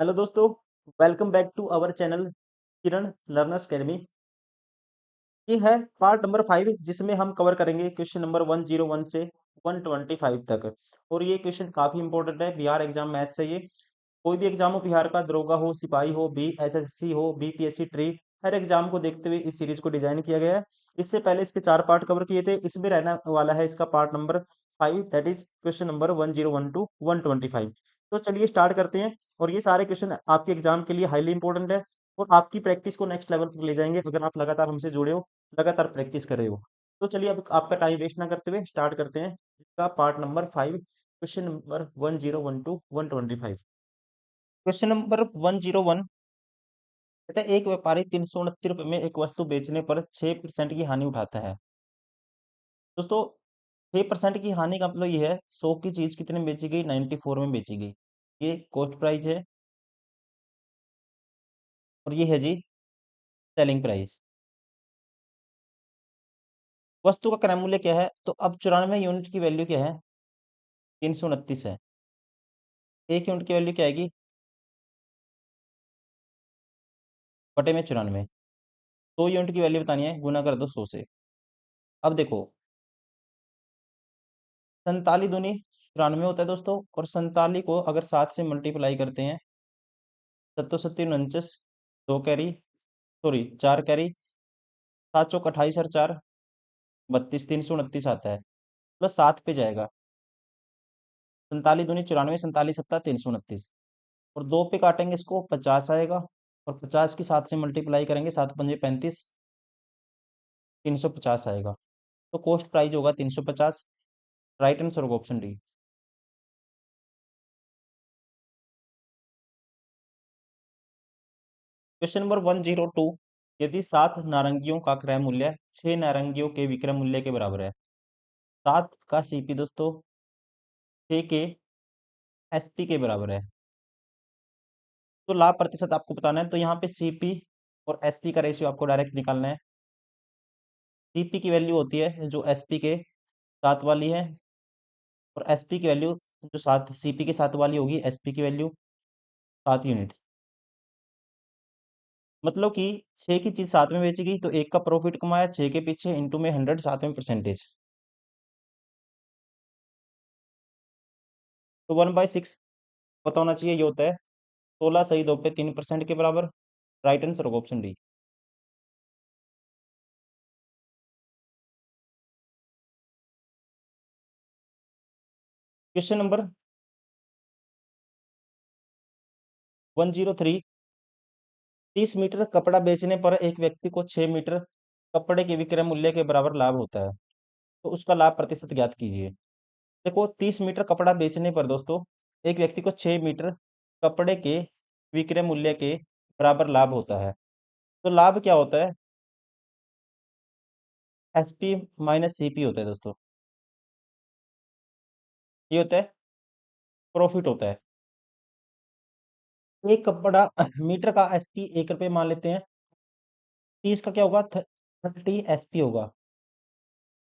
Hello दोस्तों, welcome back to our channel Kiran learners academy. ये है पार्ट नंबर 5 जिसमें हम कवर करेंगे क्वेश्चन नंबर 101 से 125 तक। और ये क्वेश्चन काफी इंपॉर्टेंट है, बिहार एग्जाम मैथ से। ये कोई भी एग्जाम हो, बिहार का दरोगा हो, सिपाही हो, BSSC हो, BPSC ट्री, हर एग्जाम को देखते हुए इस सीरीज को डिजाइन किया गया है। इससे पहले इसके 4 पार्ट कवर किए थे, इसमें रहने वाला है इसका part number 5, that is question number 101 to 125। तो चलिए स्टार्ट करते हैं। और ये सारे क्वेश्चन आपके एग्जाम के लिए हाईली इंपॉर्टेंट है और आपकी प्रैक्टिस को नेक्स्ट लेवल पर ले जाएंगे अगर आप लगातार हमसे जुड़े हो, लगातार प्रैक्टिस कर रहे हो। तो चलिए अब आपका टाइम वेस्ट ना करते हुए स्टार्ट करते हैं इसका part number 5, question number 101 to 125। Question number 101 कहता है, एक व्यापारी 329 रुपए में एक वस्तु बेचने पर 6% की हानि उठाता है। दोस्तों, 6% की हानि का मतलब ये है 100 की चीज कितने में बेची गई, 94 में बेची गई। ये कॉस्ट प्राइस है और ये है जी सेलिंग प्राइस। वस्तु का क्रय मूल्य क्या है, तो अब 94 यूनिट की वैल्यू क्या है, 329 है। एक यूनिट की वैल्यू क्या आएगी, बटे में 94। 100 यूनिट की वैल्यू बतानी है, गुना कर दो 100 से। अब देखो, 47 दूनी 94 होता है दोस्तों, और 47 को अगर 7 से मल्टीप्लाई करते हैं, 7 7 49, 2 कैरी, सॉरी 4 कैरी, 7 चौक 28 और 4 32, 329 आता है। प्लस 7 पे जाएगा, 47 दूनी 94, 47 7 329, और 2 पे काटेंगे इसको 50 आएगा, और 50 की 7 से मल्टीप्लाई करेंगे, 7 5 35, 350 आएगा। तो कॉस्ट प्राइस होगा 350। राइट आंसर होगा ऑप्शन डी। क्वेश्चन नंबर 102, यदि 7 नारंगियों का क्रय मूल्य 6 नारंगियों के विक्रय मूल्य के बराबर है। 7 का सीपी दोस्तों 6 के एसपी के बराबर है। तो लाभ प्रतिशत आपको बताना है, तो यहाँ पे सीपी और एसपी का रेशियो आपको डायरेक्ट निकालना है। सीपी की वैल्यू होती है जो एसपी के साथ वाली है, और एसपी की वैल्यू जो साथ सीपी के साथ वाली होगी, एसपी की वैल्यू 7 यूनिट। मतलब कि 6 की चीज 7 में बेची गई तो 1 का प्रॉफिट कमाया, 6 के पीछे इंटू में 100, 7 में परसेंटेज। तो 1/6 पता होना चाहिए, ये होता है 16 सही 2 पे 3% के बराबर। राइट आंसर होगा option D. Question number 103, 30 metre कपड़ा बेचने पर एक व्यक्ति को 6 मीटर कपड़े के विक्रय मूल्य के बराबर लाभ होता है। तो उसका लाभ प्रतिशत ज्ञात कीजिए। देखो, 30 मीटर कपड़ा बेचने पर दोस्तों एक व्यक्ति को 6 मीटर कपड़े के विक्रय मूल्य के बराबर लाभ होता है। तो लाभ क्या होता है, एसपी माइनस सीपी होता है दोस्तों। ये होता है प्रॉफिट होता है। एक कपड़ा मीटर का एसपी 1 रुपये मान लेते हैं, 30 का क्या होगा, 30 एसपी होगा,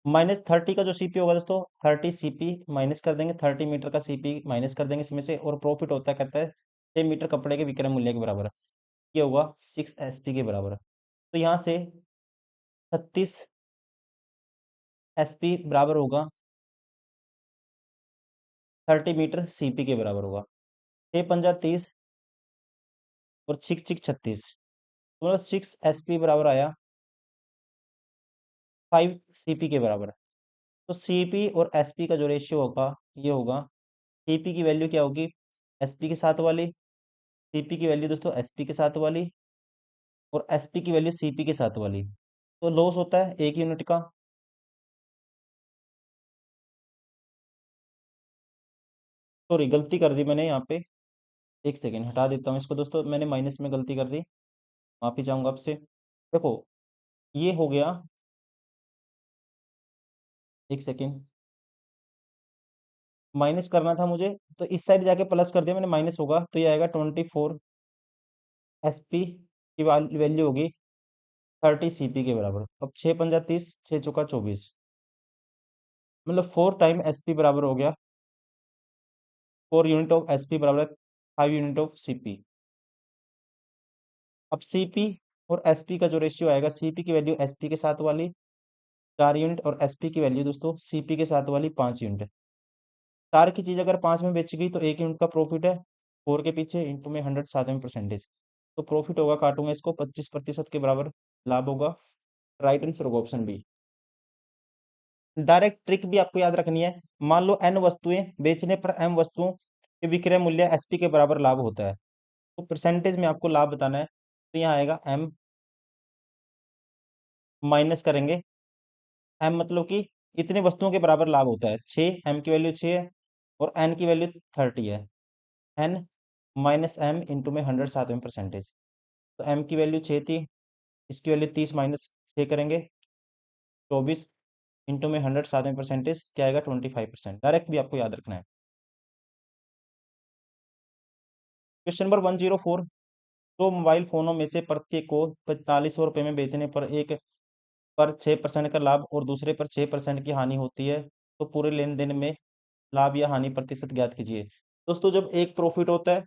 माइनस 30 का जो सीपी होगा दोस्तों, 30 सीपी माइनस कर देंगे, 30 मीटर का सीपी माइनस कर देंगे इसमें से, और प्रॉफिट होता है, कहता है 6 मीटर कपड़े के विक्रय मूल्य के बराबर। ये होगा 6 एसपी के बराबर। तो यहाँ से 36 एसपी बराबर होगा 30 मीटर सीपी के बराबर होगा। 6 पंजा 30 और 6 6 36, तो 6 एसपी बराबर आया 5 सीपी के बराबर। तो सीपी और एसपी का जो रेशियो होगा, ये होगा, सीपी की वैल्यू क्या होगी, एसपी के साथ वाली, सीपी की वैल्यू दोस्तों एसपी के साथ वाली, और एसपी की वैल्यू सीपी के साथ वाली। तो लॉस होता है 1 यूनिट का। सॉरी, गलती कर दी मैंने यहाँ पे, 1 सेकेंड हटा देता हूँ इसको दोस्तों, मैंने माइनस में गलती कर दी, माफी चाहूंगा आपसे। देखो, ये हो गया, 1 सेकेंड, माइनस करना था मुझे, तो इस साइड जाके प्लस कर दिया मैंने, माइनस होगा, तो ये आएगा 24 एसपी की वैल्यू होगी 30 सीपी के बराबर। अब 6 पंजा 30, 6 चौका 24, मतलब 4 टाइम एसपी बराबर हो गया, 4 यूनिट ऑफ एसपी बराबर 5 यूनिट ऑफ सीपी। अब सीपी और एसपी का जो रेशियो आएगा, सीपी की वैल्यू एसपी के साथ वाली 4 यूनिट और एसपी की वैल्यू दोस्तों सीपी के साथ वाली 5 यूनिट। 4 की चीज अगर 5 में बेची गई तो 1 यूनिट का प्रॉफिट है, 4 के पीछे इंटू में 100 7वें परसेंटेज, तो प्रॉफिट होगा, काटूंगा इसको, 25% के बराबर लाभ होगा। राइट आंसर होगा ऑप्शन बी। डायरेक्ट ट्रिक भी आपको याद रखनी है। मान लो एन वस्तुएं बेचने पर एम वस्तुओं के विक्रय मूल्य एसपी के बराबर लाभ होता है, तो परसेंटेज में आपको लाभ बताना है, तो यहाँ आएगा एम, माइनस करेंगे एम, मतलब कि इतने वस्तुओं के बराबर लाभ होता है, 6, एम की वैल्यू 6 है और एन की वैल्यू 30 है, एन माइनस एम इंटू में 100 7वें परसेंटेज, तो एम की वैल्यू 6 थी, इसकी वैल्यू 30 माइनस 6 करेंगे, 24 इंटू में 100 7वें परसेंटेज क्या आएगा, 25%। डायरेक्ट भी आपको याद रखना है। क्वेश्चन नंबर 104, दो मोबाइल फोनों में से प्रत्येक को 4500 रुपये में बेचने पर एक पर 6% का लाभ और दूसरे पर 6% की हानि होती है, तो पूरे लेन देन में लाभ या हानि प्रतिशत ज्ञात कीजिए। दोस्तों जब एक प्रॉफिट होता है,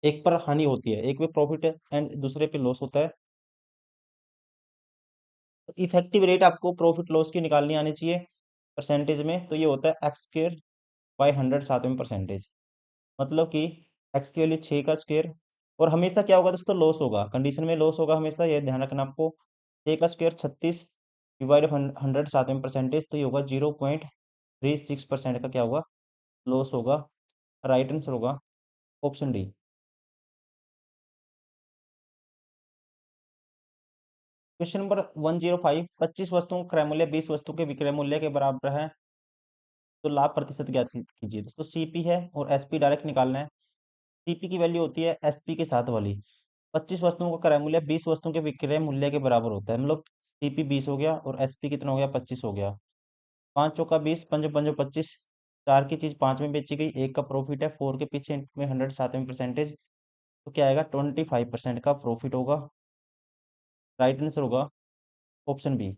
एक पर हानि होती है, एक पे प्रॉफिट है एंड दूसरे पे लॉस होता है, तो इफेक्टिव रेट आपको प्रॉफिट लॉस की निकालनी आनी चाहिए परसेंटेज में, तो ये होता है एक्स स्क्र बाई 100 7वें परसेंटेज, मतलब कि एक्स की वैल्यू 6 का स्क्वायर, और हमेशा क्या होगा दोस्तों, लॉस होगा, कंडीशन में लॉस होगा हमेशा, ये ध्यान रखना आपको। 6 का स्क्वायर 36 डिवाइड 100 7वें परसेंटेज, तो ये होगा 0.36% का क्या होगा, लॉस होगा। राइट आंसर होगा ऑप्शन डी। क्वेश्चन नंबर 105, 25 वस्तुओं का क्रय मूल्य 20 वस्तु के विक्रय मूल्य के बराबर है, तो लाभ प्रतिशत ज्ञात कीजिए। दोस्तों सीपी है और एसपी डायरेक्ट निकालना है। सीपी की वैल्यू होती है एसपी के साथ वाली, 25 वस्तुओं का क्रय मूल्य 20 वस्तुओं के विक्रय मूल्य के बराबर होता है, मतलब सीपी 20 हो गया और एसपी कितना हो गया, 25 हो गया। 5 चौका 20, पंज पंजो 25, 4 की चीज 5 में बेची गई, एक का प्रॉफिट है, 4 के पीछे में 100 7वें परसेंटेज, तो क्या आएगा, 25% का प्रॉफिट होगा। राइट आंसर होगा ऑप्शन बी।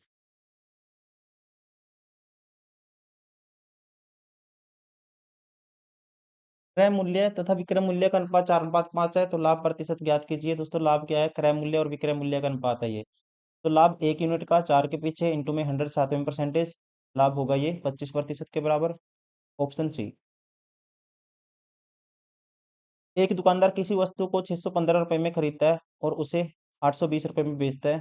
क्रय मूल्य तथा विक्रय मूल्य का अनुपात 4:5 है, तो लाभ प्रतिशत ज्ञात कीजिए। दोस्तों लाभ क्या है, क्रय मूल्य और विक्रय मूल्य का अनुपात है ये, तो लाभ 1 यूनिट का 4 के पीछे इंटू में 100 7वें परसेंटेज, लाभ होगा ये 25% के बराबर, ऑप्शन सी। एक दुकानदार किसी वस्तु को 615 रुपये में खरीदता है और उसे 820 रुपये में बेचता है,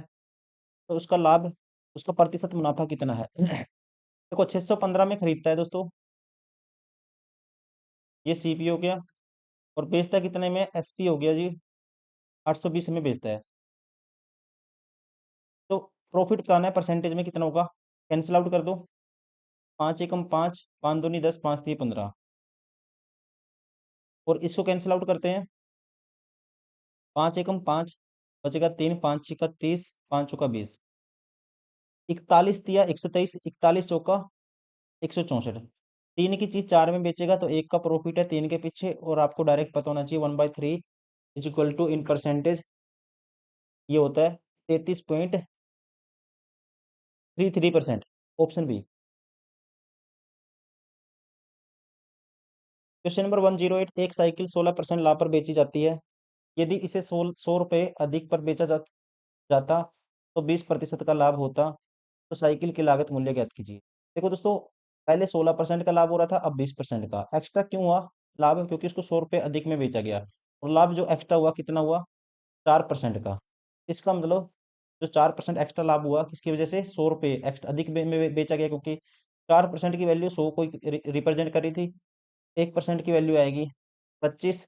तो उसका लाभ, उसका प्रतिशत मुनाफा कितना है। देखो 615 में खरीदता है दोस्तों, ये सीपी हो गया, और बेचता कितने में, एसपी हो गया जी, 820 में बेचता है, तो प्रॉफिट बताना है परसेंटेज में कितना होगा, कैंसिल आउट कर दो, 5 एकम 5, 5 दूनी 10, 5 3 15, और इसको कैंसिल आउट करते हैं, 5 एकम 5, बचेगा 3, 5 6 30, 5 चौका 20, 41 दिया 123, 41 चौका 164, 3 की चीज 4 में बेचेगा तो एक का प्रॉफिट है 3 के पीछे, और आपको डायरेक्ट पता होना चाहिए 1/3 is equal to in percentage, ये होता है 33.33%, ऑप्शन बी। क्वेश्चन नंबर 108, एक साइकिल 16% लाभ पर बेची जाती है, यदि इसे 100 रुपये अधिक पर बेचा जाता तो 20% का लाभ होता, तो साइकिल की लागत मूल्य ज्ञात कीजिए। देखो दोस्तों, पहले 16% का लाभ हो रहा था, अब 20% का। एक्स्ट्रा क्यों हुआ लाभ, क्योंकि उसको 100 रुपये अधिक में बेचा गया, और लाभ जो एक्स्ट्रा हुआ कितना हुआ, 4% का। इसका मतलब जो 4% एक्स्ट्रा लाभ हुआ किसकी वजह से, 100 रुपये एक्स्ट्रा अधिक में बेचा गया, क्योंकि 4% की वैल्यू 100 को रिप्रेजेंट करी थी, 1% की वैल्यू आएगी 25,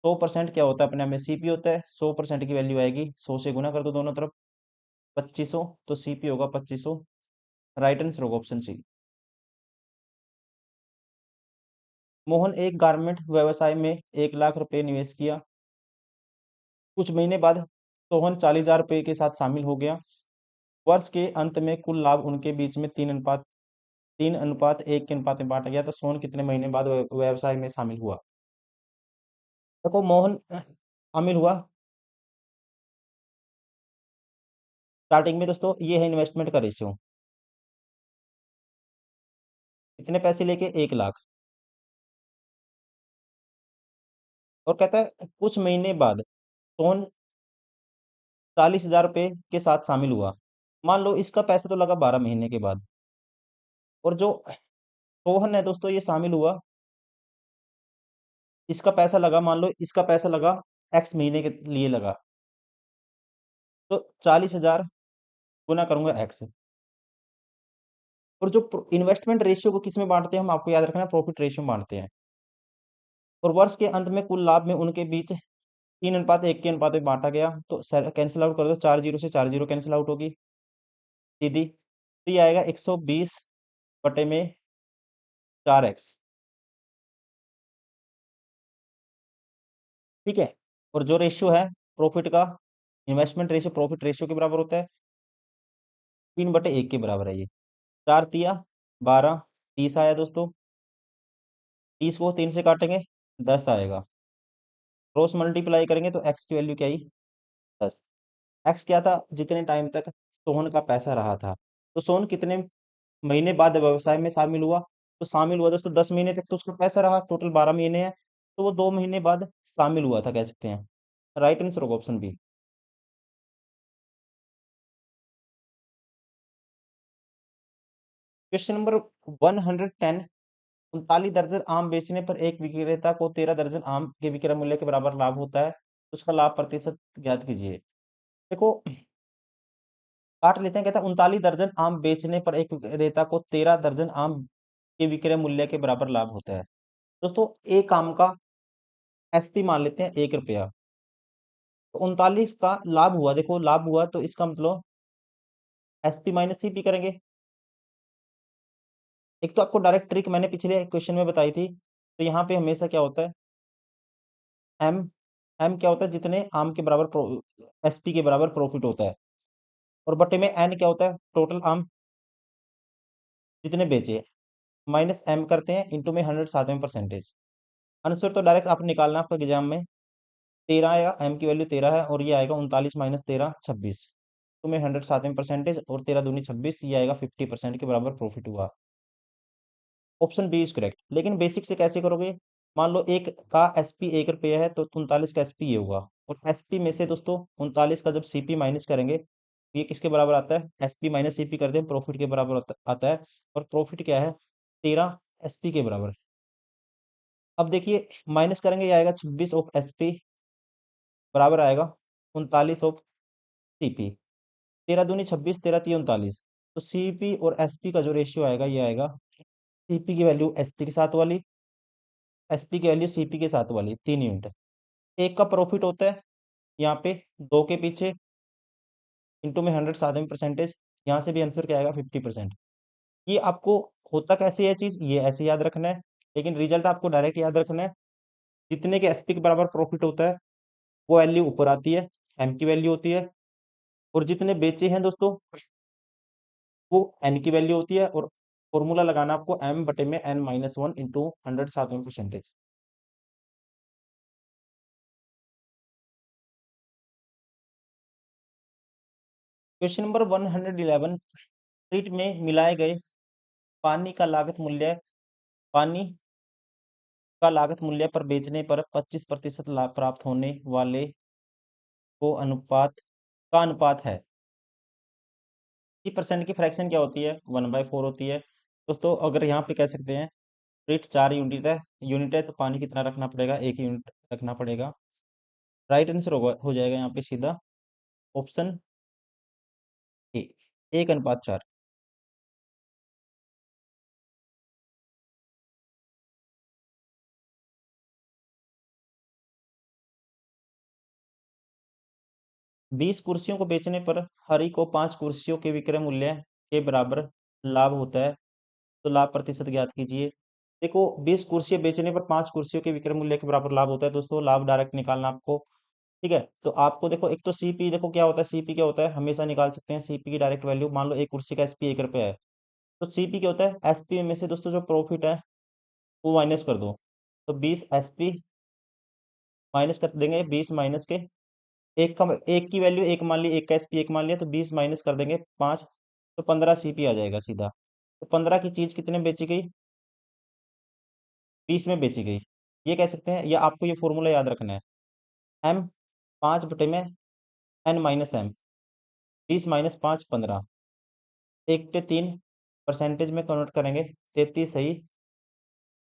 100% क्या होता है अपने आप में सीपी होता है, 100% की वैल्यू आएगी 100 से गुना कर दो दोनों तरफ, 2500, तो सीपी होगा 2500। राइट आंसर होगा ऑप्शन सी। मोहन एक गारमेंट व्यवसाय में 1 लाख रुपए निवेश किया, कुछ महीने बाद सोहन 40,000 रुपए के साथ शामिल हो गया, वर्ष के अंत में कुल लाभ उनके बीच में 3:1 के अनुपात में बांटा गया, तो सोहन कितने महीने बाद व्यवसाय में शामिल हुआ। देखो मोहन शामिल हुआ स्टार्टिंग में दोस्तों, ये है इन्वेस्टमेंट का रेशियो, कितने पैसे लेके, 1 लाख, और कहता है कुछ महीने बाद सोहन 40,000 रुपये के साथ शामिल हुआ। मान लो इसका पैसा तो लगा 12 महीने के बाद, और जो सोहन है दोस्तों ये शामिल हुआ, इसका पैसा लगा, मान लो इसका पैसा लगा एक्स महीने के लिए लगा, तो 40,000 गुना करूंगा एक्स। और जो इन्वेस्टमेंट रेशियो को किस में बांटते हैं, हम आपको याद रखना है प्रॉफिट रेशियो में बांटते हैं। और वर्ष के अंत में कुल लाभ में उनके बीच 3:1 के अनुपात में बांटा गया, तो कैंसिल आउट कर दो, 4 जीरो से 4 जीरो कैंसिल आउट होगी सीधी, तो ये आएगा 120 बटे में 4x। ठीक है। और जो रेशियो है प्रॉफिट का, इन्वेस्टमेंट रेशियो प्रॉफिट रेशियो के बराबर होता है, 3/1 के बराबर है ये। 4 तिया 12, 30 आया दोस्तों। 30 को 3 से काटेंगे 10 आएगा। क्रॉस मल्टीप्लाई करेंगे तो एक्स की वैल्यू क्या आई, 10। एक्स क्या था, जितने टाइम तक सोहन का पैसा रहा था। तो सोहन कितने महीने बाद व्यवसाय में शामिल हुआ, तो शामिल हुआ दोस्तों 10 महीने तक तो उसका पैसा रहा, टोटल 12 महीने है, तो वो 2 महीने बाद शामिल हुआ था, कह सकते हैं। राइट आंसर होगा ऑप्शन बी। Question number 110। 39 दर्जन आम बेचने पर एक विक्रेता को 13 दर्जन आम के विक्रय मूल्य के बराबर लाभ होता है, तो उसका लाभ प्रतिशत ज्ञात कीजिए। देखो काट लेते हैं, कहता है 39 दर्जन आम बेचने पर एक विक्रेता को 13 दर्जन आम के विक्रय मूल्य के बराबर लाभ होता है। दोस्तों एक आम का एसपी मान लेते हैं 1 रुपया, तो 39 का लाभ हुआ, देखो लाभ हुआ तो इसका मतलब एसपी माइनस सीपी करेंगे। एक तो आपको डायरेक्ट ट्रिक मैंने पिछले क्वेश्चन में बताई थी, तो यहाँ पे हमेशा क्या होता है, एम एम क्या होता है, जितने आम के बराबर एसपी के बराबर प्रॉफिट होता है, और बटे में एन क्या होता है, टोटल आम जितने बेचे, माइनस एम करते हैं इंटू में 107 परसेंटेज। आंसर तो डायरेक्ट आप निकालना आपका एग्जाम में, 13 आएगा, एम की वैल्यू 13 है, और ये आएगा 39 - 13 26, तो में 107 परसेंटेज, और 13 दूनी 26, ये आएगा 50% के बराबर प्रॉफिट हुआ। Option B is correct. लेकिन बेसिक से कैसे करोगे, मान लो एक का एसपी 1 रुपया है, तो 39 का एसपी ये हुआ, और एसपी में से दोस्तों 39 का जब सीपी माइनस करेंगे, तो ये किसके बराबर आता है, एसपी माइनस सीपी करते हैं, प्रॉफिट के बराबर आता है। और प्रॉफिट क्या है, 13 एसपी के बराबर। अब देखिए माइनस करेंगे, ये आएगा 26 ऑफ एसपी बराबर आएगा 39 ऑफ सीपी। 13 दूनी 26, 13 तिया 39, तो सीपी और एसपी का जो रेशियो आएगा, ये आएगा सीपी की वैल्यू एसपी के साथ वाली, एसपी की वैल्यू सीपी के साथ वाली, 3 यूनिट। एक का प्रॉफिट होता है यहाँ पे 2 के पीछे, इंटू में 107 परसेंटेज, यहाँ से भी आंसर क्या आएगा, 50%। ये आपको होता कैसे है चीज, ये ऐसे याद रखना है, लेकिन रिजल्ट आपको डायरेक्ट याद रखना है। जितने के एसपी के बराबर प्रॉफिट होता है, वो वैल्यू ऊपर आती है, एम की वैल्यू होती है, और जितने बेचे हैं दोस्तों, वो एन की वैल्यू होती है, और फॉर्मूला लगाना आपको एम बटे में n-1 into 107 percentage. Question number 111। Treat में मिलाए गए पानी का लागत मूल्य, पानी का लागत मूल्य पर बेचने पर 25% लाभ प्राप्त होने वाले को अनुपात का अनुपात है। 50% की फ्रैक्शन क्या होती है, 1/4 होती है। दोस्तों अगर यहाँ पे कह सकते हैं रेट 4 यूनिट है, तो पानी कितना रखना पड़ेगा, 1 यूनिट रखना पड़ेगा। राइट आंसर होगा, हो जाएगा यहाँ पे सीधा ऑप्शन ए, 1:4। 20 कुर्सियों को बेचने पर हरि को 5 कुर्सियों के विक्रय मूल्य के बराबर लाभ होता है, तो लाभ प्रतिशत ज्ञात कीजिए। देखो 20 कुर्सियां बेचने पर 5 कुर्सियों के विक्रय मूल्य के बराबर लाभ होता है, दोस्तों लाभ डायरेक्ट निकालना आपको। ठीक है, तो आपको देखो एक तो सीपी, देखो क्या होता है, सीपी क्या होता है, हमेशा निकाल सकते हैं सीपी की डायरेक्ट वैल्यू। मान लो एक कुर्सी का एसपी 1 रुपया है, तो सीपी क्या होता है, एसपी में से दोस्तों जो प्रॉफिट है वो माइनस कर दो, तो 20 एसपी माइनस कर देंगे, 20 - के एक का, एक की वैल्यू एक मान ली, एक का एसपी एक मान लिया, तो 20 माइनस कर देंगे 5, तो 15 सीपी आ जाएगा सीधा। तो 15 की चीज कितने बेची गई, 20 में बेची गई, ये कह सकते हैं। या आपको ये फॉर्मूला याद रखना है, एम 5 बटे में N minus M, 20 minus 5 15, 1/3 percentage में कन्वर्ट करेंगे 33 सही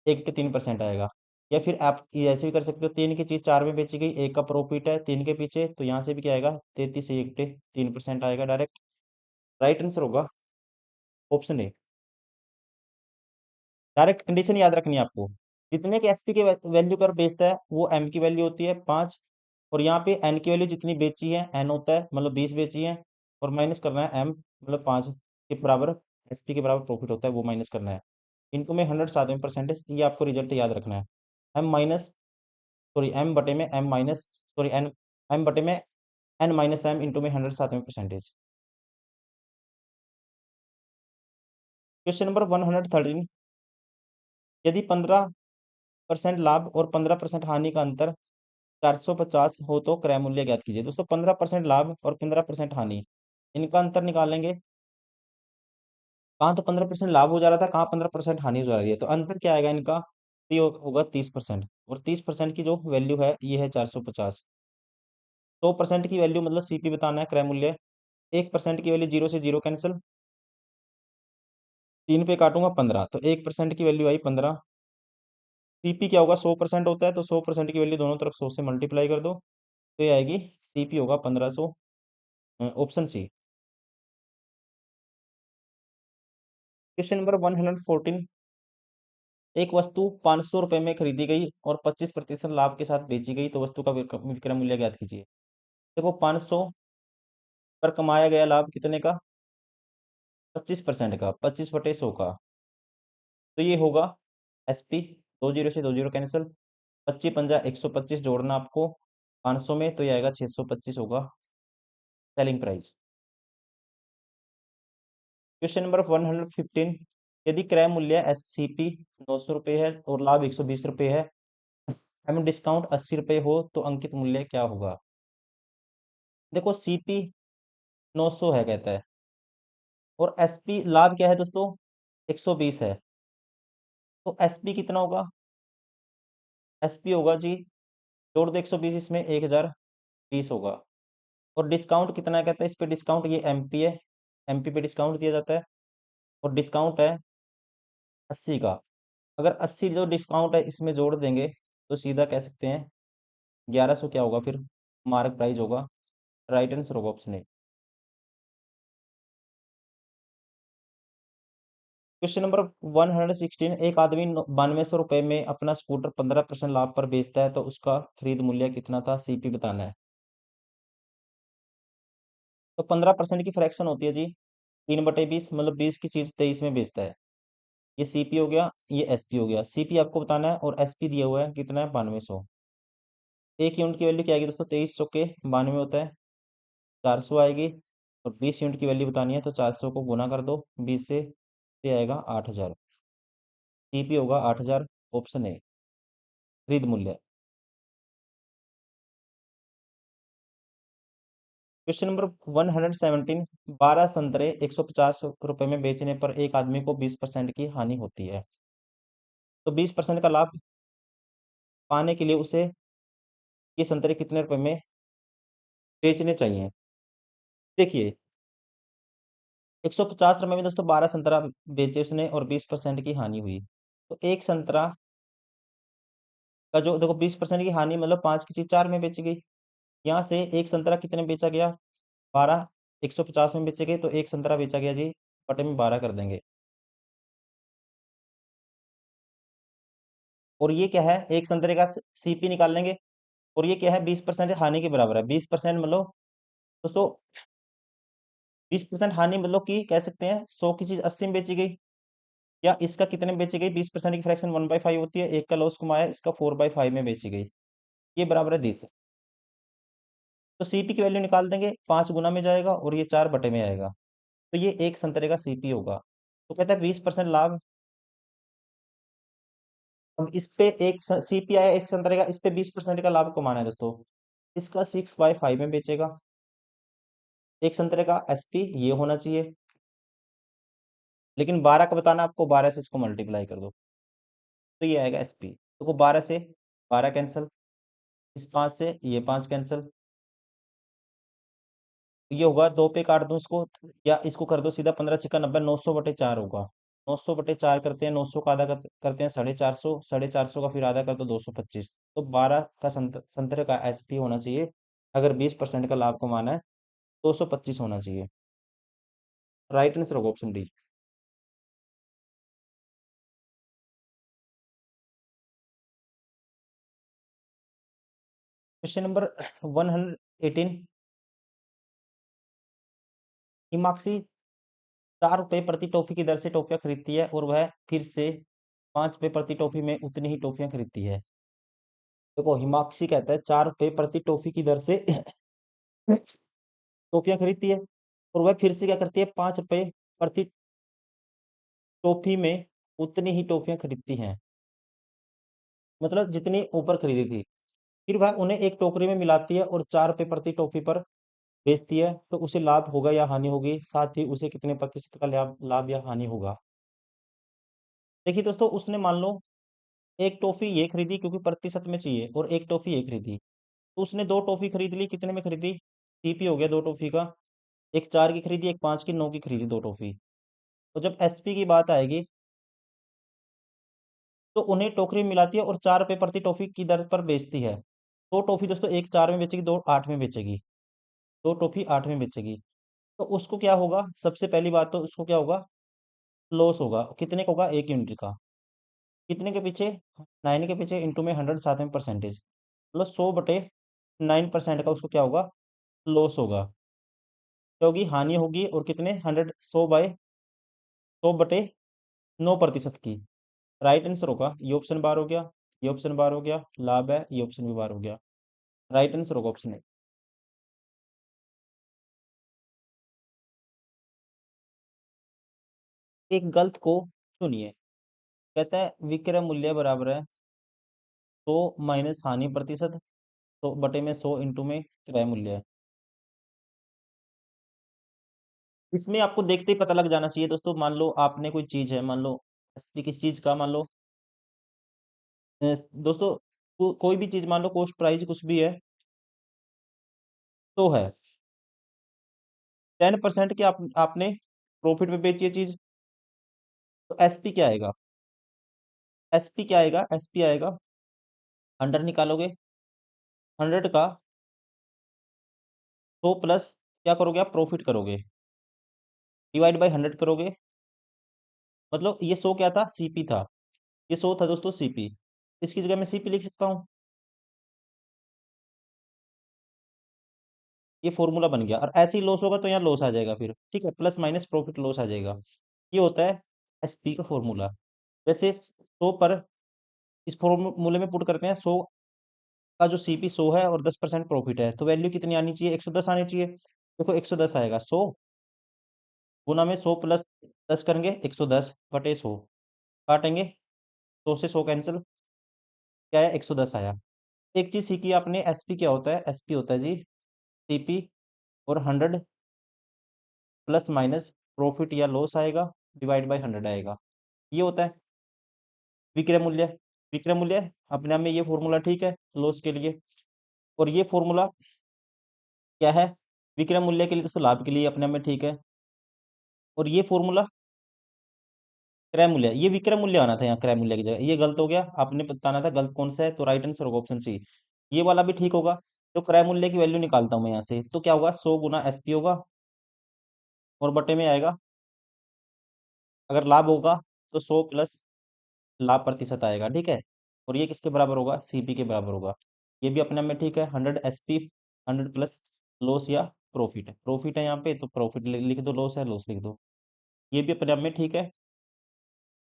1/3% आएगा। या फिर आप ये ऐसे भी कर सकते हो, 3 की चीज़ 4 में बेची गई, 1 का प्रॉफिट है 3 के पीछे, तो यहाँ से भी क्या आएगा 33 से 1/3% आएगा डायरेक्ट। राइट आंसर होगा ऑप्शन ए। डायरेक्ट कंडीशन याद रखनी है आपको, जितने के एसपी के वैल्यू पर बेचता है वो एम की वैल्यू होती है 5, और यहाँ पे एन की वैल्यू जितनी बेची है एन होता है मतलब 20 बेची है, और माइनस करना है एम मतलब 5 के बराबर एसपी के बराबर प्रॉफिट होता है वो माइनस करना है। इनको में 100 साथ में परसेंटेज, ये आपको रिजल्ट याद रखना है। एम माइनस सॉरी एम बटे में M minus sorry N M बटे में एन माइनस एम इंटू में 100 साथ में परसेंटेज। क्वेश्चन नंबर 113, यदि 15% लाभ और 15% हानि का अंतर 450 हो तो क्रय मूल्य ज्ञात कीजिए। दोस्तों 15% लाभ और 15% हानि, इनका अंतर निकालेंगे। कहाँ तो 15% लाभ हो जा रहा था, कहाँ 15% हानि हो जा रही है, तो अंतर क्या आएगा इनका, तो ये होगा 30%, और 30% की जो वैल्यू है ये है 450। 100% की वैल्यू मतलब सीपी बताना है क्रय मूल्य, 1% की वैल्यू 0 से 0 कैंसिल, 3 पे काटूंगा 15, तो 1% की वैल्यू आई 15। सीपी क्या होगा, 100% होता है, तो 100% की वैल्यू दोनों तरफ 100 से मल्टीप्लाई कर दो, तो ये आएगी सीपी होगा 1500, ऑप्शन सी। क्वेश्चन नंबर 114, एक वस्तु 500 रुपए में खरीदी गई और 25% लाभ के साथ बेची गई, तो वस्तु का विक्रय मूल्य ज्ञात कीजिए। देखो 500 पर कमाया गया लाभ कितने का, 25% का, 25/100 का, तो ये होगा एसपी, 20 से 20 कैंसिल, 25×5 125 जोड़ना आपको 500 में, तो ये आएगा 625 होगा सेलिंग प्राइस। क्वेश्चन नंबर 115, यदि क्रय मूल्य एस सी पी 900 रुपये है और लाभ 120 रुपये है एवं डिस्काउंट 80 रुपये हो, तो अंकित मूल्य क्या होगा। देखो सीपी 900 है कहता है, और एसपी लाभ क्या है दोस्तों 120 है, तो एसपी कितना होगा, एसपी होगा जी, जोड़ दो 120 इसमें 1020 होगा। और डिस्काउंट कितना है कहता है, इस पे डिस्काउंट ये एमपी है, एमपी पे डिस्काउंट दिया जाता है, और डिस्काउंट है 80 का। अगर 80 जो डिस्काउंट है इसमें जोड़ देंगे तो सीधा कह सकते हैं 1100 क्या होगा फिर मार्क प्राइस होगा। राइट आंसर होगा ऑप्शन ए। क्वेश्चन नंबर 116, एक आदमी 9200 रुपये में अपना स्कूटर 15% लाभ पर बेचता है, तो उसका खरीद मूल्य कितना था, सीपी बताना है। तो 15% की फ्रैक्शन होती है जी 3/20, मतलब 20 की चीज 23 में बेचता है। ये सीपी हो गया, ये एसपी हो गया। सीपी आपको बताना है और एसपी दिया हुआ है कितना है 9200। एक यूनिट की वैल्यू क्या आएगी दोस्तों, 2300 के 92 होता है 400 आएगी, और 20 यूनिट की वैल्यू बतानी है तो 400 को गुना कर दो 20 से, ये आएगा 8000। सीपी होगा 8000, ऑप्शन ए खरीद मूल्य। क्वेश्चन नंबर 117, 12 संतरे 150 रुपये में बेचने पर एक आदमी को 20% की हानि होती है, तो 20% का लाभ पाने के लिए उसे ये संतरे कितने रुपए में बेचने चाहिए। देखिए 150 रुपये में दोस्तों 12 संतरा बेचे उसने और 20% की हानि हुई, तो एक संतरा का जो देखो 20% की हानि मतलब 5 की चीज 4 में बेची गई, यहाँ से एक संतरा कितने में बेचा गया 12, 150 में बेचे गए, तो एक संतरा बेचा गया जी बटे में 12 कर देंगे। और ये क्या है, एक संतरे का सीपी निकाल लेंगे, और ये क्या है 20% हानि के बराबर है। 20% मतलब दोस्तों 20% हानि मतलब कि कह सकते हैं 100 की चीज 80 में बेची गई, या इसका कितने में बेची गई 20% की फ्रैक्शन 1/5 होती है, एक का लॉस कमाया इसका 4/5 में बेची गई, ये बराबर है 10। तो सीपी की वैल्यू निकाल देंगे, 5 गुना में जाएगा और ये 4 बटे में आएगा, तो ये एक संतरे का सीपी होगा। तो कहता है 20% लाभ, अब इस पे एक सीपी आया एक संतरे का, इस पे 20% का लाभ कमाना है दोस्तों, इसका 6/5 में बेचेगा। एक संतरे का एसपी ये होना चाहिए, लेकिन 12 का बताना आपको, 12 से इसको मल्टीप्लाई कर दो, तो ये आएगा एसपी। तो 12 से 12 कैंसिल, इस 5 से ये 5 कैंसिल, ये होगा, 2 पे काट दो इसको, या इसको कर दो सीधा, 15 छिक्का 90, 900/4 होगा। 900/4 करते हैं, 900 का आधा करते हैं 450, 450 का फिर आधा कर दो 225। तो 12 का संतरे का एसपी होना चाहिए। अगर 20% का लाभ कमाना है, 225 होना चाहिए। राइट आंसर होगा option D. Question number 118। Himakshi 4 रुपए प्रति टॉफी की दर से टॉफियां खरीदती है और वह फिर से 5 रुपए प्रति टॉफी में उतनी ही टॉफियां खरीदती है। देखो, हिमाक्षी कहता है 4 रुपए प्रति टॉफी की दर से टॉफियां खरीदती है, और वह फिर से क्या करती है, 5 रुपए प्रति टॉफी में उतनी ही टॉफियां खरीदती हैं, मतलब जितनी ऊपर खरीदी थी। फिर वह उन्हें एक टोकरी में मिलाती है और 4 रुपए प्रति टॉफी पर बेचती है, तो उसे लाभ होगा या हानि होगी, साथ ही उसे कितने प्रतिशत का लाभ लाभ या हानि होगा। देखिए दोस्तों, उसने मान लो एक टॉफी ये खरीदी क्योंकि प्रतिशत में चाहिए, और एक टॉफी ये खरीदी, तो उसने 2 टॉफी खरीद ली, कितने में खरीदी, सीपी हो गया 2 टॉफी का, एक 4 की खरीदी, एक 5 की, 9 की खरीदी 2 टॉफी। तो जब एसपी की बात आएगी, तो उन्हें टोकरी में मिलाती है और 4 रुपए प्रति टॉफी की दर पर बेचती है। 2 टॉफी दोस्तों, एक 4 में बेचेगी, 2 8 में बेचेगी, 2 टॉफी 8 में बेचेगी। तो उसको क्या होगा, सबसे पहली बात तो उसको क्या होगा, लॉस होगा। कितने का होगा, 1 यूनिट का। कितने के पीछे, 9 के पीछे, इंटू में 100, साथ में परसेंटेज, मतलब 100/9% का उसको क्या होगा, लॉस होगा। क्योंकि हानि होगी, और कितने, 100/9% की। राइट आंसर होगा ये ऑप्शन बार हो गया, ये ऑप्शन बार हो गया, लाभ है, ये ऑप्शन भी बार हो गया। राइट आंसर होगा ऑप्शन ए। एक गलत को चुनिए। कहता है विक्रय मूल्य बराबर है 100 माइनस हानि प्रतिशत, तो बटे में 100 इंटू में क्रय मूल्य है। इसमें आपको देखते ही पता लग जाना चाहिए दोस्तों। मान लो आपने कोई चीज है, मान लो एसपी किस चीज का, मान लो दोस्तों, कोई भी चीज मान लो, कॉस्ट प्राइस कुछ भी है, तो है 10% की आपने प्रॉफिट में बेची है चीज, तो एसपी क्या आएगा, एसपी क्या आएगा, एसपी आएगा, 100 निकालोगे, 100 का 100 प्लस क्या करोगे, आप प्रॉफिट करोगे, डिवाइड बाय 100 करोगे, मतलब ये 100 क्या था, सीपी था, ये 100 था दोस्तों सीपी। इसकी जगह मैं सीपी लिख सकता हूँ, ये फॉर्मूला बन गया। और ऐसे ही लॉस होगा तो यहाँ लॉस आ जाएगा फिर, ठीक है, प्लस माइनस प्रॉफिट लॉस आ जाएगा। ये होता है एसपी का फॉर्मूला। जैसे 100 पर इस फॉर्मूले में पुट करते हैं, 100 का जो सीपी 100 है और 10% प्रॉफिट है, तो वैल्यू कितनी आनी चाहिए, 110 आनी चाहिए। देखो 110 आएगा, 100 गुना में 100 प्लस 10 करेंगे, 110/100, काटेंगे, 100 से 100 कैंसिल, क्या आया, 110 आया। एक चीज सीखी आपने, एसपी क्या होता है, एसपी होता है जी सीपी और 100 प्लस माइनस प्रॉफिट या लॉस आएगा, डिवाइड बाय 100 आएगा, ये होता है विक्रय मूल्य। विक्रय मूल्य अपने आप में ये फॉर्मूला ठीक है लॉस के लिए, और ये फॉर्मूला क्या है, विक्रय मूल्य के लिए दोस्तों, लाभ के लिए अपने आप में ठीक है। और ये फॉर्मूला क्रय मूल्य, ये विक्रय मूल्य आना था यहाँ क्रय मूल्य की जगह, ये गलत हो गया, आपने बताना था गलत कौन सा है, तो राइट आंसर होगा ऑप्शन सी। ये वाला भी ठीक होगा। तो क्रय मूल्य की वैल्यू निकालता हूँ मैं यहाँ से, तो क्या होगा, 100 गुना एसपी होगा, और बटे में आएगा, अगर लाभ होगा तो 100 प्लस लाभ प्रतिशत आएगा, ठीक है। और ये किसके बराबर होगा, सीपी के बराबर होगा। ये भी अपने आप में ठीक है, 100 एसपी, 100 प्लस लॉस या प्रॉफिट है, प्रॉफिट है यहाँ पे तो प्रॉफिट लिख दो, लॉस है लॉस लिख दो। ये भी अपने आप में ठीक है।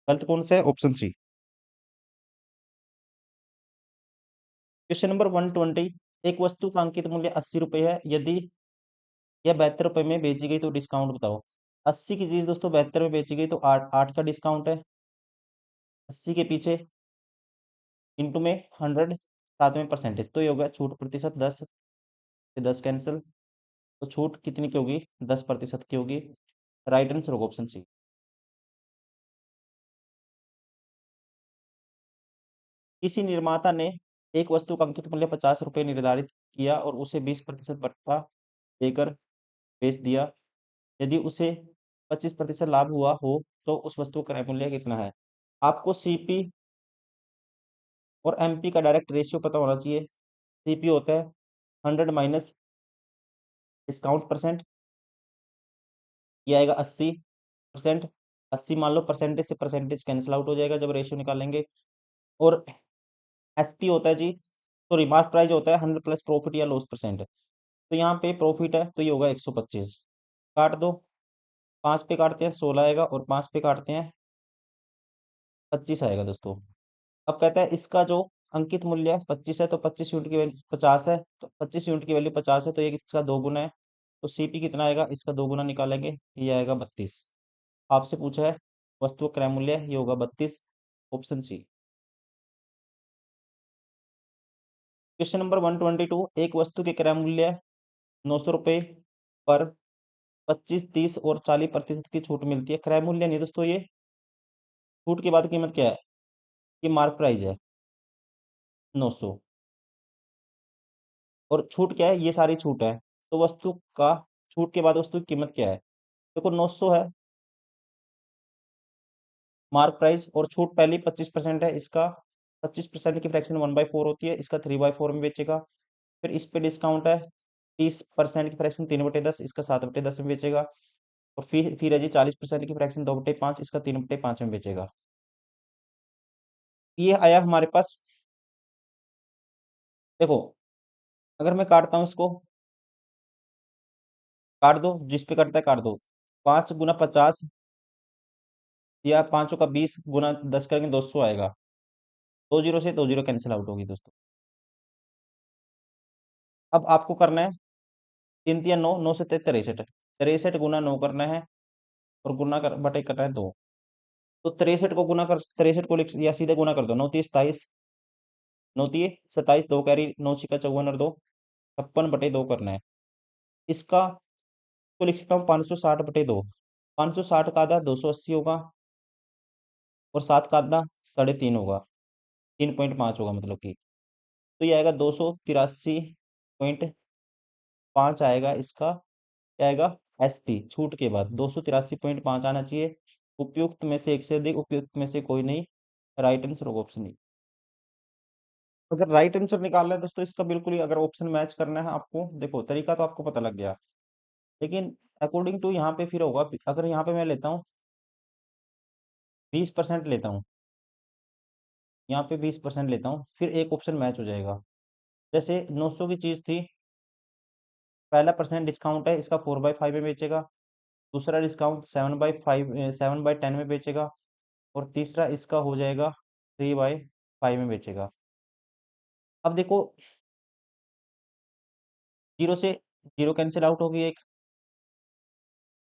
गलत कौन सा है, ऑप्शन सी। Question number 120। एक वस्तु का अंकित मूल्य 80 रुपये है, यदि यह 72 रुपये में बेची गई तो डिस्काउंट बताओ। 80 की चीज दोस्तों 72 में बेची गई, तो 8 का डिस्काउंट है, 80 के पीछे इंटू में 100, साथ में परसेंटेज, तो ये होगा छूट प्रतिशत 10 से 10 कैंसिल, तो छूट कितनी की होगी, 10% की होगी। राइट आंसर होगा ऑप्शन सी। किसी निर्माता ने एक वस्तु का अंकित मूल्य 50 रुपये निर्धारित किया और उसे 20% भत्ता देकर बेच दिया, यदि उसे 25% लाभ हुआ हो तो उस वस्तु का क्रय मूल्य कितना है? आपको सीपी और एमपी का डायरेक्ट रेशियो पता होना चाहिए। सीपी होता है 100 माइनस डिस्काउंट परसेंट, ये आएगा 80%। 80 मान लो, परसेंटेज से परसेंटेज कैंसिल आउट हो जाएगा जब रेशियो निकालेंगे। और एसपी होता है जी, सॉरी, मार्क प्राइस होता है 100 प्लस प्रॉफिट या लॉस परसेंट। तो यहाँ पे प्रॉफिट है तो ये होगा 125, काट दो। 5 पे काटते हैं 16 आएगा, और 5 पे काटते हैं 25 आएगा दोस्तों। अब कहता है इसका जो अंकित मूल्य 25 है, तो 25 यूनिट की वैल्यू 50 है, तो 25 यूनिट की वैल्यू 50 है, तो ये इसका दो गुना है। तो सीपी कितना आएगा, इसका दो गुना निकालेंगे, ये आएगा 32। आपसे पूछा है वस्तु का क्रय मूल्य, ये होगा 32, ऑप्शन सी। क्वेश्चन नंबर 122, एक वस्तु के क्रय मूल्य 900 रुपये पर 25, 30 और 40% की छूट मिलती है। क्रय मूल्य नहीं दोस्तों, ये छूट के बाद कीमत क्या है, ये मार्क प्राइस है 900, और छूट क्या है, ये सारी छूट है। तो वस्तु का छूट के बाद वस्तु की कीमत क्या है? देखो 900 है मार्क प्राइस, और छूट पहली 25% है, इसका 25% की फ्रैक्शन 1/4 होती है, इसका 3/4 में बेचेगा। फिर इस पे डिस्काउंट है 30% की फ्रैक्शन 3/10, इसका 7/10 में बेचेगा। और फिर है जी 40% की फ्रैक्शन 2/5, इसका 3/5 में बेचेगा। ये आया हमारे पास। देखो, अगर मैं काटता हूँ इसको, काट दो, जिस पे कटता है काट दो। 5 गुना 50 या 5 का 20 गुना 10 करेंगे 200 आएगा। 2 जीरो से 2 जीरो कैंसिल आउट होगी दोस्तों। अब आपको करना है 3 3 9, 9 से 63, 63 गुना 9 करना है, और गुना कर बटे करना है 2। तो 63 को गुना कर, 63 को लिख या सीधे गुना कर दो। 9 3 27, 9 3 27, 2 कैरी, 9 6 54 और 2 56/2 करना है। इसका तो लिखता हूँ 560/2। 560 का आधा 280 होगा, और 7 का आधा 3.5 होगा, 3.5 होगा मतलब कि। तो ये आएगा 283.5 आएगा इसका, क्या आएगा, एसपी। छूट के बाद 283.5 आना चाहिए। उपयुक्त में से एक से अधिक, उपयुक्त में से कोई नहीं, राइट आंसर होगा ऑप्शन ई। अगर राइट आंसर निकालना है दोस्तों इसका, बिल्कुल ही अगर ऑप्शन मैच करना है आपको, देखो तरीका तो आपको पता लग गया, लेकिन अकॉर्डिंग टू यहाँ पे फिर होगा। अगर यहाँ पे मैं लेता हूँ 20% लेता हूँ, यहाँ पे 20% लेता हूँ, फिर एक ऑप्शन मैच हो जाएगा। जैसे 900 की चीज थी, पहला परसेंट डिस्काउंट है, इसका 4/5 में बेचेगा। दूसरा डिस्काउंट 7/5, 7/10 में बेचेगा। और तीसरा इसका हो जाएगा 3/5 में बेचेगा। अब देखो, जीरो से जीरो कैंसिल आउट होगी एक।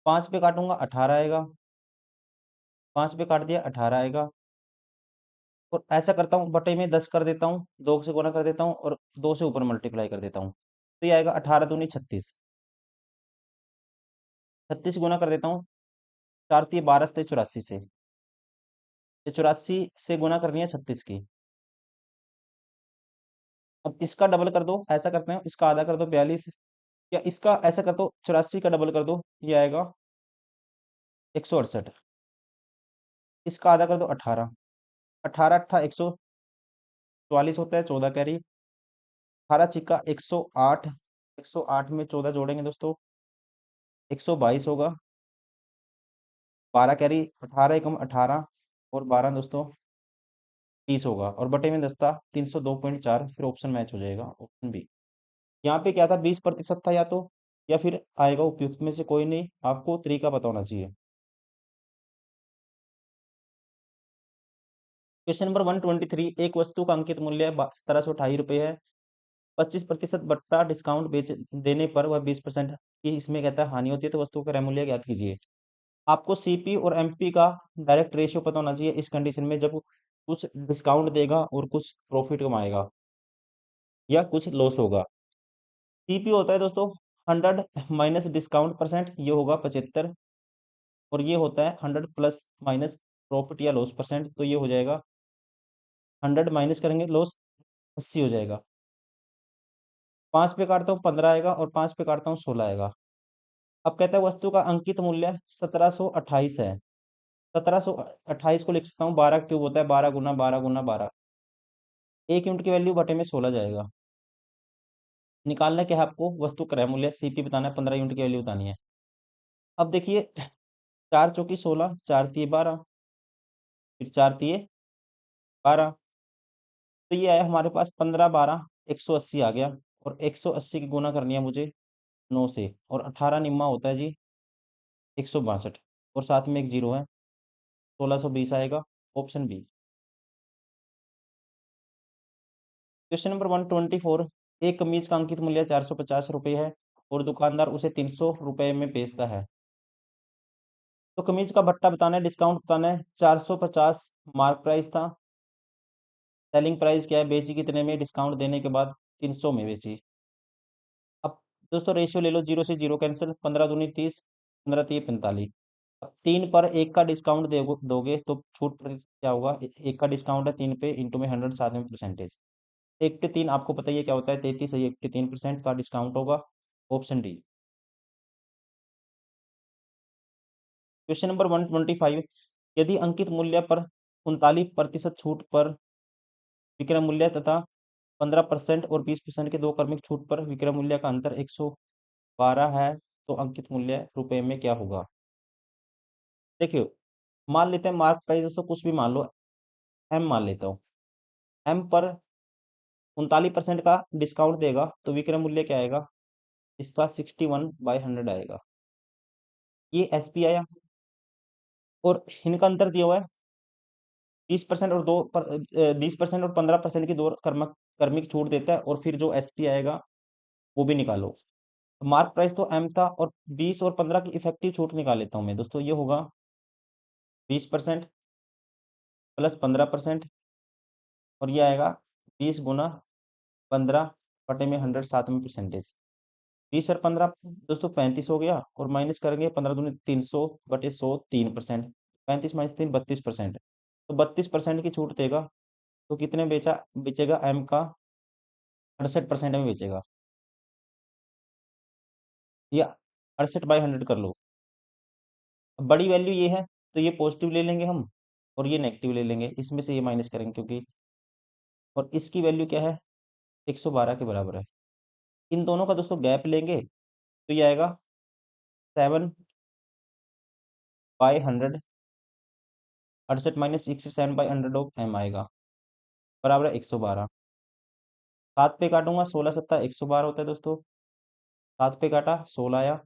5 पे काटूंगा 18 आएगा, 5 पे काट दिया 18 आएगा। और ऐसा करता हूँ, बटे में 10 कर देता हूँ, 2 से गुना कर देता हूँ, और 2 से ऊपर मल्टीप्लाई कर देता हूँ, तो ये आएगा 18 दूनी 36। 36 गुना कर देता हूँ, 4 × 3 = 12, 84 से। ये 84 से गुना करनी है 36 की। अब इसका डबल कर दो, ऐसा करते हैं, इसका आधा कर दो 42, या इसका ऐसा कर दो 84 का डबल कर दो, ये आएगा 168। इसका आधा कर दो 18, 18 अट्ठा 144 होता है, 14 कैरी। 18 × 108, 108 में 14 जोड़ेंगे दोस्तों, 122 होगा। 12 कैरी, 18 एकम 18, और 12 दोस्तों 30 होगा, और बटे में 10 था, 302.4। फिर ऑप्शन मैच हो जाएगा, ऑप्शन बी। यहाँ पे क्या था, 20% था, या तो, या फिर आएगा उपयुक्त में से कोई नहीं। आपको तरीका पता होना चाहिए। क्वेश्चन नंबर 123, एक वस्तु का अंकित मूल्य 1728 रुपये है। 25% बट्टा डिस्काउंट बेच देने पर वह 20% की इसमें कहता है हानि होती है, तो वस्तु का क्रय मूल्य ज्ञात कीजिए। आपको सीपी और एमपी का डायरेक्ट रेशियो पता होना चाहिए इस कंडीशन में, जब कुछ डिस्काउंट देगा और कुछ प्रॉफिट कमाएगा या कुछ लॉस होगा। सीपी होता है दोस्तों 100 माइनस डिस्काउंट परसेंट, ये होगा 75। और ये होता है 100 प्लस माइनस प्रॉफिट या लॉस परसेंट, तो ये हो जाएगा 100 माइनस करेंगे लॉस 80 हो जाएगा। 5 पे काटता हूँ 15 आएगा, और 5 पे काटता हूँ 16 आएगा। अब कहता है वस्तु का अंकित मूल्य 1728 है। 1728 को लिख सकता हूँ, 12 क्यूब होता है, 12 गुना 12 गुना 12। 1 यूनिट की वैल्यू बटे में 16 जाएगा। निकालना क्या है आपको, वस्तु क्रय मूल्य सीपी बताना है, 15 यूनिट की वैल्यू बतानी है। अब देखिए, 4 चौकी 16, 4 तिये 12, फिर 4 तिये 12, तो ये आया हमारे पास 15 12 180 आ गया। और 180 की गुना करनी है मुझे 9 से, और 18 निम्मा होता है जी 162, और साथ में एक जीरो है, 1620 आएगा, ऑप्शन बी। Question number 124। एक कमीज का अंकित मूल्य 450 रुपये है और दुकानदार उसे 300 रुपये में बेचता है। तो कमीज का भट्टा बताना है, डिस्काउंट बताना है। 450 मार्क प्राइस था, सेलिंग प्राइस क्या है, बेची कितने में, डिस्काउंट देने के बाद 300 में बेची। अब दोस्तों रेशियो ले लो, जीरो से जीरो कैंसिल, 15 दूनी 30, 15 तिये 45। अब 3 पर 1 का डिस्काउंट दोगे तो छूट क्या होगा, 1 का डिस्काउंट है 3 पे, इंटू में 100, साथ में परसेंटेज। 1/3 आपको पता ही है क्या होता है, 33 है, 1/3% का डिस्काउंट होगा, ऑप्शन डी। Question number 125। यदि अंकित मूल्य पर 39% छूट पर विक्रय मूल्य तथा 15% और 20% के दो क्रमिक छूट पर विक्रय मूल्य का अंतर 112 है, तो अंकित मूल्य रुपए में क्या होगा। देखियो, मान लेते हैं मार्क प्राइस दोस्तों कुछ भी मान लो, एम मान लेता हूँ। एम पर 39% का डिस्काउंट देगा तो विक्रय मूल्य क्या आएगा, इसका 61/100 आएगा। ये एसपी आया, और इनका अंतर दिया हुआ है 20% और 20% और 15% की दो क्रमिक छूट देता है, और फिर जो एसपी आएगा वो भी निकालो। मार्क प्राइस तो एम था, और 20 और 15 की इफेक्टिव छूट निकाल लेता हूँ मैं दोस्तों, ये होगा 20% प्लस 15%, और ये आएगा 20 गुना 15 बटे में 100, साथ में परसेंटेज। 20 और 15 दोस्तों 35 हो गया, और माइनस करेंगे 15 दूनी 300/100 3%। 35 - 3 32%, तो 32% की छूट देगा। तो कितने बेचेगा एम का, 68% में बेचेगा, या 68/100 कर लो। अब बड़ी वैल्यू ये है, तो ये पॉजिटिव ले लेंगे हम, और ये नेगेटिव ले लेंगे, इसमें से ये माइनस करेंगे क्योंकि, और इसकी वैल्यू क्या है, 112 के बराबर है। इन दोनों का दोस्तों गैप लेंगे तो ये आएगा 7/100, 68 - 67/100 ऑफ एम आएगा, बराबर है 112। 7 पे काटूंगा, 16 × 7 112 होता है दोस्तों, 7 पे काटा 16 आया,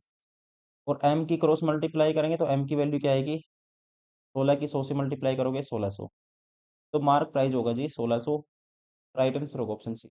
और एम की क्रॉस मल्टीप्लाई करेंगे तो एम की वैल्यू क्या आएगी, 16 की 100 से मल्टीप्लाई करोगे 1600। तो मार्क प्राइस होगा जी 1600, राइट आंसर होगा ऑप्शन सी।